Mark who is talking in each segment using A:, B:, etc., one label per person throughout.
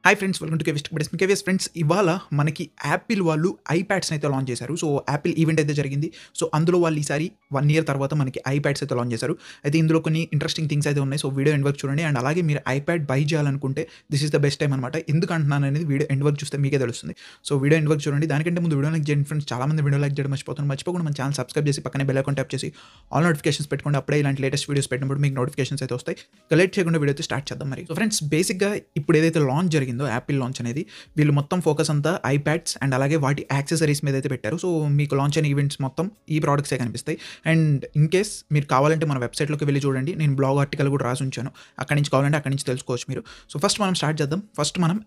A: Hi friends, welcome to KVS friends. ఇవాళ మనకి Apple వాళ్ళు ఐప్యాడ్స్ని అయితే లాంచ్ చేశారు. సో యాపిల్ ఈవెంట్ అయితే జరిగింది. సో అందులో వాళ్ళు ఈసారి 1 ఇయర్ తర్వాత మనకి ఐప్యాడ్స్ అయితే లాంచ్ చేశారు. అయితే ఇందులో కొన్ని ఇంట్రెస్టింగ్ థింగ్స్ అయితే ఉన్నాయి. సో వీడియో ఎండ్ వరకు చూడండి. అండ్ అలాగే మీరు ఐప్యాడ్ బై చేయాలనుకుంటే this is the best time అనమాట. ఎందుకు అంటున్నాను అనేది వీడియో ఎండ్ వరకు చూస్తే మీకే తెలుస్తుంది. సో వీడియో ఎండ్ వరకు చూడండి. దానికంటే ముందు వీడియో లైక్ చేయండి ఫ్రెండ్స్. చాలా మంది వీడియో లైక్ చేయడం మర్చిపోకుండా మన ఛానల్ సబ్స్క్రైబ్ చేసి పక్కనే బెల్ ఐకాన్ ట్యాప్ చేసి ఆల్ నోటిఫికేషన్స్ పెట్టుకోండి. అప్పుడే ఇలాంటి లేటెస్ట్ వీడియోస్ పెట్టినప్పుడు మీకు నోటిఫికేషన్స్ అయితే వస్తాయి. లేట్ చేయకుండా వీడియో అయితే స్టార్ట్ చేద్దాం. మరి సో ఫ్రెండ్స్, బేసిక్గా ఇప్పుడు ఏదైతే లాంచ్ జరిగిందో యాపిల్ లాంచ్ అనేది, వీళ్ళు మొత్తం ఫోకస్ అంతా ఐప్యాడ్స్ అండ్ అలాగే వాటి యాక్సెసరీస్ మీద అయితే పెట్టారు. సో మీకు లాంచ్ అయిన ఈవెంట్స్ మొత్తం ఈ ప్రోడక్ట్సే కనిపిస్తాయి. అండ్ ఇన్ కేస్ మీరు కావాలంటే మన వెబ్సైట్లోకి వెళ్ళి చూడండి. నేను బ్లాగ్ ఆర్టికల్ కూడా రాసి ఉంచాను. అక్కడి నుంచి కావాలంటే అక్కడి నుంచి తెలుసుకోవచ్చు మీరు. సో ఫస్ట్ మనం స్టార్ట్ చేద్దాం. ఫస్ట్ మనం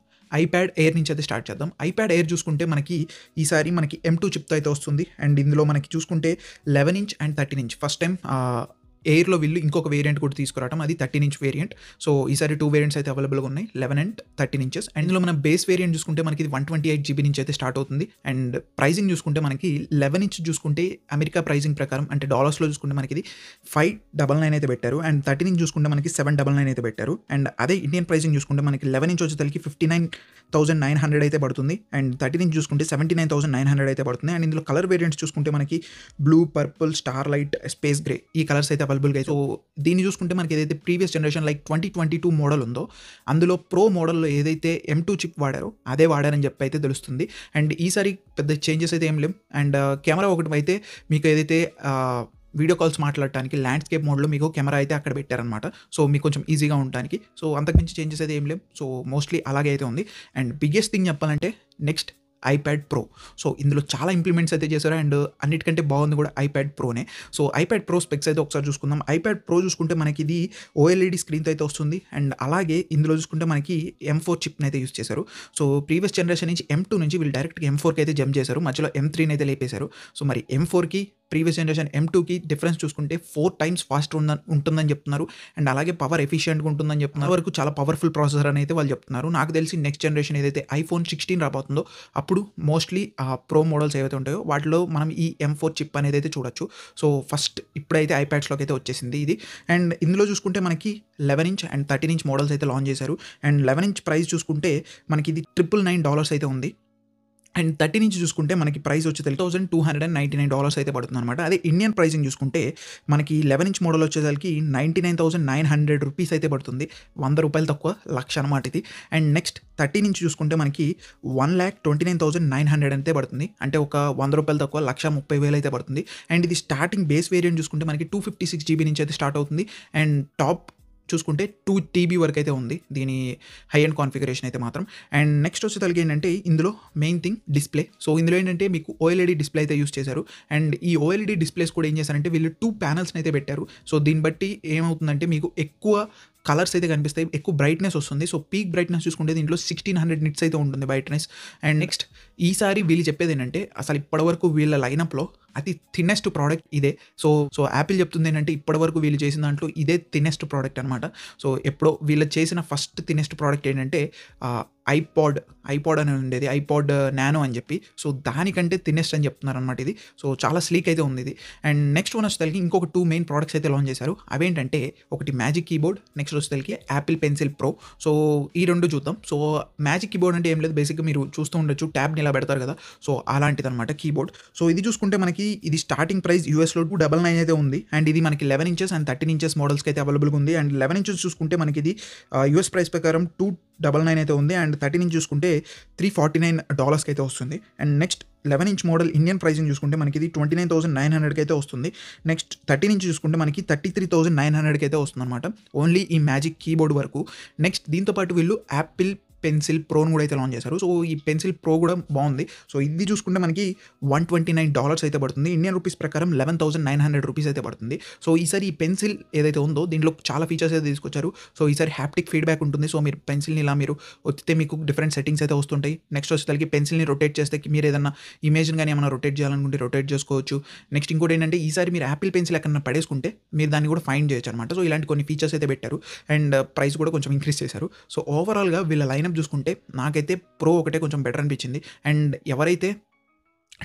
A: ఐప్యాడ్ ఎయిర్ నుంచి అయితే స్టార్ట్ చేద్దాం. ఐప్యాడ్ ఎయిర్ చూసుకుంటే మనకి ఈసారి మనకి M2 చిప్తో అయితే వస్తుంది. అండ్ ఇందులో మనకి చూసుకుంటే 11 inch and 13 inch first time ఎయిర్లో వీళ్ళు ఇంకొక వేరియంట్ కూడా తీసుకురావడం, అది 13 ఇంచ్ వేరియంట్. సో ఈసారి 2 వేరియంట్స్ అయితే అవైలబుల్గా ఉన్నాయి, 11 అండ్ 13 ఇంచెస్. అండ్ ఇందులో మన బేస్ వేరియంట్ చూసుకుంటే మనకి 128 GB నుంచి అయితే స్టార్ట్ అవుతుంది. అండ్ ప్రైజింగ్ చూసుకుంటే మనకి 11 ఇంచ్ చూసుకుంటే అమెరికా ప్రైజింగ్ ప్రకారం అంటే డాలర్స్లో చూసుకుంటే మనకి 599 అయితే పెట్టారు. అండ్ 13 ఇంచ్ చూసుకుంటే మనకి 799 అయితే పెట్టారు. అండ్ అదే ఇండియన్ ప్రైజింగ్ చూసుకుంటే మనకి 11 ఇంచ్ వచ్చేసరికి 59,900 అయితే పడుతుంది. అండ్ 13 ఇంచ్ చూసుకుంటే 79,900 అయితే పడుతుంది. అండ్ ఇందులో కలర్ వేరియంట్స్ చూసుకుంటే మనకి blue, purple, star light, space grey ఈ కలర్స్ అయితే అవైలబుల్గా. సో దీన్ని చూసుకుంటే మనకి ఏదైతే ప్రీవియస్ జనరేషన్ లైక్ 2022 మోడల్ ఉందో అందులో ప్రో మోడల్లో ఏదైతే M2 చిప్ వాడారో అదే వాడారని చెప్పి అయితే తెలుస్తుంది. అండ్ ఈసారి పెద్ద చేంజెస్ అయితే ఏం లేవు. అండ్ కెమెరా ఒకటి అయితే మీకు ఏదైతే వీడియో కాల్స్ మాట్లాడటానికి ల్యాండ్స్కేప్ మోడ్లో మీకు కెమెరా అయితే అక్కడ పెట్టారనమాట. సో మీకు కొంచెం ఈజీగా ఉండడానికి. సో అంతకుమించి చేంజెస్ అయితే ఏం లేవు. సో మోస్ట్లీ అలాగే అయితే ఉంది. అండ్ బిగ్గెస్ట్ థింగ్ చెప్పాలంటే నెక్స్ట్ ఐప్యాడ్ ప్రో. సో ఇందులో చాలా ఇంప్లిమెంట్స్ అయితే చేశారు. అండ్ అన్నిటికంటే బాగుంది కూడా ఐప్యాడ్ ప్రోనే. సో ఐప్యాడ్ ప్రో స్పెక్స్ అయితే ఒకసారి చూసుకుందాం. ఐప్యాడ్ ప్రో చూసుకుంటే మనకి ఇది OLED స్క్రీన్తో అయితే వస్తుంది. అండ్ అలాగే ఇందులో చూసుకుంటే మనకి M4 చిప్ని అయితే యూస్ చేశారు. సో ప్రీవియస్ జనరేషన్ నుంచి M2 నుంచి వీళ్ళు డైరెక్ట్గా M4కి అయితే జంప్ చేశారు. మధ్యలో M3ని అయితే లేపేశారు. సో మరి M4కి ప్రీవియస్ జనరేషన్ M2కి డిఫరెన్స్ చూసుకుంటే 4 టైమ్స్ ఫాస్ట్ ఉంటుందని చెప్తున్నారు. అండ్ అలాగే పవర్ ఎఫిషియెంట్గా ఉంటుందని చెప్తున్నారు. వరకు చాలా పవర్ఫుల్ ప్రాసెసర్ అని అయితే వాళ్ళు చెప్తున్నారు. నాకు తెలిసి నెక్స్ట్ జనరేషన్ ఏదైతే iPhone 16 రాబోతుందో అప్పుడు మోస్ట్లీ ఆ ప్రో మోడల్స్ ఏవైతే ఉంటాయో వాటిలో మనం ఈ M4 చిప్ అనేది అయితే చూడొచ్చు. సో ఫస్ట్ ఇప్పుడైతే ఐప్యాడ్స్లోకి అయితే వచ్చేసింది ఇది. అండ్ ఇందులో చూసుకుంటే మనకి 11 ఇంచ్ అండ్ 13 ఇంచ్ మోడల్స్ అయితే లాంచ్ చేశారు. అండ్ 11 ఇంచ్ ప్రైస్ చూసుకుంటే మనకి ఇది $999 అయితే ఉంది. అండ్ 13 ఇంచ్ చూసుకుంటే మనకి ప్రైస్ వచ్చేసరికి $1,299 అయితే పడుతుంది అనమాట. అదే ఇండియన్ ప్రైసింగ్ చూసుకుంటే మనకి 11 ఇంచ్ మోడల్ వచ్చేసరికి 99,900 రూపీస్ అయితే పడుతుంది. ₹100 తక్కువ, లక్ష అనమాట ఇది. అండ్ నెక్స్ట్ 13 ఇంచ్ చూసుకుంటే మనకి 1,29,900 అయితే పడుతుంది. అంటే ఒక ₹100 తక్కువ, $1,30,000 అయితే పడుతుంది. అండ్ ఇది స్టార్టింగ్ బేస్ వేరియంట్ చూసుకుంటే మనకి 256 GB నుంచి అయితే స్టార్ట్ అవుతుంది. అండ్ టాప్ చూసుకుంటే 2 TB వరకు అయితే ఉంది దీని హై అండ్ కాన్ఫిగరేషన్ అయితే మాత్రం. అండ్ నెక్స్ట్ వచ్చేసరికి ఏంటంటే ఇందులో మెయిన్ థింగ్ డిస్ప్లే. సో ఇందులో ఏంటంటే మీకు OLED డిస్ప్లే అయితే యూస్ చేశారు. అండ్ ఈ OLED డిస్ప్లేస్ కూడా ఏం చేశారంటే వీళ్ళు 2 ప్యానల్స్ని అయితే పెట్టారు. సో దీన్ని బట్టి ఏమవుతుందంటే మీకు ఎక్కువ కలర్స్ అయితే కనిపిస్తాయి, ఎక్కువ బ్రైట్నెస్ వస్తుంది. సో పీక్ బ్రైట్నెస్ చూసుకుంటే దీంట్లో 1600 నిట్స్ అయితే ఉంటుంది బ్రైట్నెస్. అండ్ నెక్స్ట్ ఈసారి వీళ్ళు చెప్పేది ఏంటంటే అసలు ఇప్పటివరకు వీళ్ళ లైనప్లో అతి థిన్నెస్ట్ ప్రోడక్ట్ ఇదే. సో యాపిల్ చెప్తుంది ఏంటంటే ఇప్పటివరకు వీళ్ళు చేసిన దాంట్లో ఇదే థిన్నెస్ట్ ప్రోడక్ట్ అనమాట. సో ఎప్పుడో వీళ్ళు చేసిన ఫస్ట్ థిన్నెస్ట్ ప్రోడక్ట్ ఏంటంటే ఐపాడ్ అని ఉండేది, ఐపాడ్ నానో అని చెప్పి. సో దానికంటే థిన్నెస్ట్ అని చెప్తున్నారు అనమాట ఇది. సో చాలా స్లీక్ అయితే ఉంది ఇది. అండ్ నెక్స్ట్ వన్ వచ్చేసరికి ఇంకొక 2 మెయిన్ ప్రోడక్ట్స్ అయితే లాంచ్ చేశారు. అవేంటంటే ఒకటి మ్యాజిక్ కీబోర్డ్, నెక్స్ట్ వచ్చేసరికి యాపిల్ పెన్సిల్ ప్రో. సో ఈ రెండు చూద్దాం. సో మ్యాజిక్ కీబోర్డ్ అంటే ఏం లేదు, బేసిక్గా మీరు చూస్తూ ఉండొచ్చు, ట్యాబ్ని ఇలా పెడతారు కదా, సో అలాంటిది అనమాట కీబోర్డ్. సో ఇది చూసుకుంటే మనకి ఇది స్టార్టింగ్ ప్రైస్ యూఎస్లో $299 అయితే ఉంది. అండ్ ఇది మనకి 11 ఇంచెస్ అండ్ 13 ఇంచెస్ మోడల్స్కి అయితే అవైలబుల్గా ఉంది. అండ్ 11 ఇంచెస్ చూసుకుంటే మనకి ఇది యూఎస్ ప్రైస్ ప్రకారం $299 అయితే ఉంది. అండ్ 13 ఇంచ్ చూసుకుంటే $349 అయితే వస్తుంది. And next 11 inch model Indian pricing చూసుకుంటే మనకి ఇది 29,900 అయితే వస్తుంది. నెక్స్ట్ 13 ఇంచ్ చూసుకుంటే మనకి 33,900 అయితే వస్తుంది అనమాట, ఓన్లీ ఈ మ్యాజిక్ కీబోర్డ్ వరకు. నెక్స్ట్ దీంతోపాటు వీళ్ళు యాపిల్ పెన్సిల్ ప్రోను కూడా అయితే లాంచ్ చేశారు. సో ఈ పెన్సిల్ ప్రో కూడా బాగుంది. సో ఇది చూసుకుంటే మనకి $129 అయితే పడుతుంది. ఇండియన్ రూపీస్ ప్రకారం 11,900 రూపీస్ అయితే పడుతుంది. సో ఈసారి ఈ పెన్సిల్ ఏదైతే ఉందో దీంట్లో చాలా ఫీచర్స్ అయితే తీసుకొచ్చారు. సో ఈసారి హ్యాప్టిక్ ఫీడ్బ్యాక్ ఉంటుంది. సో మీరు పెన్సిల్ని ఇలా మీరు వచ్చితే మీకు డిఫరెంట్ సెట్టింగ్స్ అయితే వస్తుంటాయి. నెక్స్ట్ వచ్చేసరికి పెన్సిల్ని రొటేట్ చేస్తే మీరు ఏదన్నా ఇమేజ్ని కానీ ఏమైనా రొటేట్ చేయాలనుకుంటే రొటేట్ చేసుకోవచ్చు. నెక్స్ట్ ఇంకోటి ఏంటంటే ఈసారి మీరు యాపిల్ పెన్సిల్ ఎక్కడన్నా పడేసుకుంటే మీరు దాన్ని కూడా ఫైండ్ చేయొచ్చు అనమాట. సో ఇలాంటి కొన్ని ఫీచర్స్ అయితే పెట్టారు. అండ్ ప్రైస్ కూడా కొంచెం ఇంక్రీజ్ చేశారు. సో ఓవరాల్గా వీళ్ళ లైనప్ చూసుకుంటే నాకైతే ప్రో ఒకటే కొంచెం బెటర్ అనిపించింది. అండ్ ఎవరైతే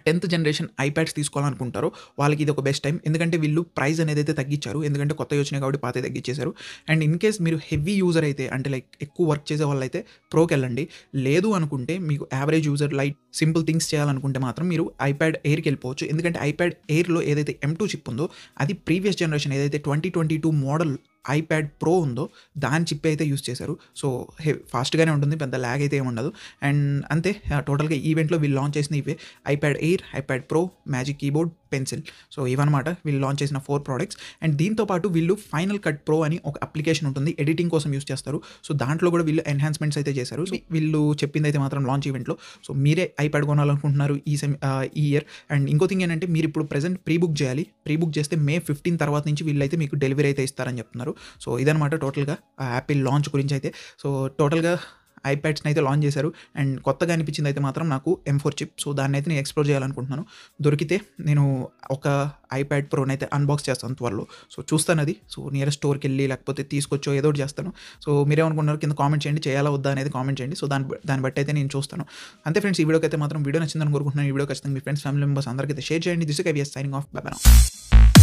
A: 10th జనరేషన్ ఐప్యాడ్స్ తీసుకోవాలనుకుంటారో వాళ్ళకి ఇది ఒక బెస్ట్ టైం. ఎందుకంటే వీళ్ళు ప్రైస్ అనేది అయితే తగ్గించారు. ఎందుకంటే కొత్తవి వచ్చినాయి కాబట్టి పాతవి తగ్గించేశారు. అండ్ ఇన్ కేస్ మీరు హెవీ యూజర్ అయితే అంటే లైక్ ఎక్కువ వర్క్ చేసే వాళ్ళైతే ప్రోకి వెళ్ళండి. లేదు అనుకుంటే మీకు average user light simple things చేయాలనుకుంటే మాత్రం మీరు ఐప్యాడ్ ఎయిర్కి వెళ్ళిపోవచ్చు. ఎందుకంటే ఐప్యాడ్ ఎయిర్లో ఏదైతే M2 చిప్ ఉందో అది ప్రీవియస్ జనరేషన్ ఏదైతే 2022 మోడల్ ఐప్యాడ్ ప్రో ఉందో దాని చిప్ అయితే యూస్ చేశారు. సో ఫాస్ట్గానే ఉంటుంది, పెద్ద ల్యాగ్ అయితే ఏమి ఉండదు. అండ్ అంతే టోటల్గా ఈవెంట్లో వీళ్ళు లాంచ్ చేసిన ఇవే iPad air, iPad pro, magic keyboard, pencil. So ఇవన్నమాట వీళ్ళు లాంచ్ చేసిన 4 ప్రోడక్ట్స్. అండ్ దీంతోపాటు వీళ్ళు ఫైనల్ కట్ ప్రో అని ఒక అప్లికేషన్ ఉంటుంది, ఎడిటింగ్ కోసం యూస్ చేస్తారు. సో దాంట్లో కూడా వీళ్ళు ఎన్హాన్స్మెంట్స్ అయితే చేశారు. సో వీళ్ళు చెప్పింది అయితే మాత్రం లాంచ్ ఈవెంట్లో. సో మీరే ఐప్యాడ్ కొనాలనుకుంటున్నారు ఈ ఇయర్. అండ్ ఇంకో థింగ్ ఏంటంటే మీరు ఇప్పుడు ప్రెజెంట్ ప్రీ బుక్ చేయాలి. ప్రీ బుక్ చేస్తే May 15 తర్వాత నుంచి వీళ్ళైతే మీకు డెలివరీ అయితే ఇస్తారని చెప్తున్నారు. సో ఇదనమాట టోటల్గా యాపిల్ లాంచ్ గురించి అయితే. సో టోటల్గా ఐప్యాడ్స్ని అయితే లాంచ్ చేశారు. అండ్ కొత్తగా అనిపించింది అయితే మాత్రం నాకు M4 చిప్. సో దాన్ని అయితే నేను ఎక్స్ప్లోర్ చేయాలనుకుంటున్నాను. దొరికితే నేను ఒక ఐప్యాడ్ ప్రోని అయితే అన్బాక్స్ చేస్తాను త్వరలో. సో చూస్తాను అది. సో నియరెస్ట్ స్టోర్కి వెళ్ళి లేకపోతే తీసుకొచ్చో ఏదో ఒకటి చేస్తాను. సో మీరేమనుకుంటున్నారు కింద కామెంట్ చేయండి, చేయాలా వద్దా అనేది కామెంట్ చేయండి. సో దాన్ని బట్టి అయితే నేను చూస్తాను. అంతే ఫ్రెండ్స్, ఈ వీడియోకి అయితే మాత్రం వీడియో నచ్చిందని కోరుకుంటున్నాను. ఈ వీడియో ఖచ్చితంగా మీ ఫ్రెండ్స్, ఫ్యామిలీ మెంబర్స్ అందరికీ అయితే షేర్ చేయండి. This is KVS signing off. By by now.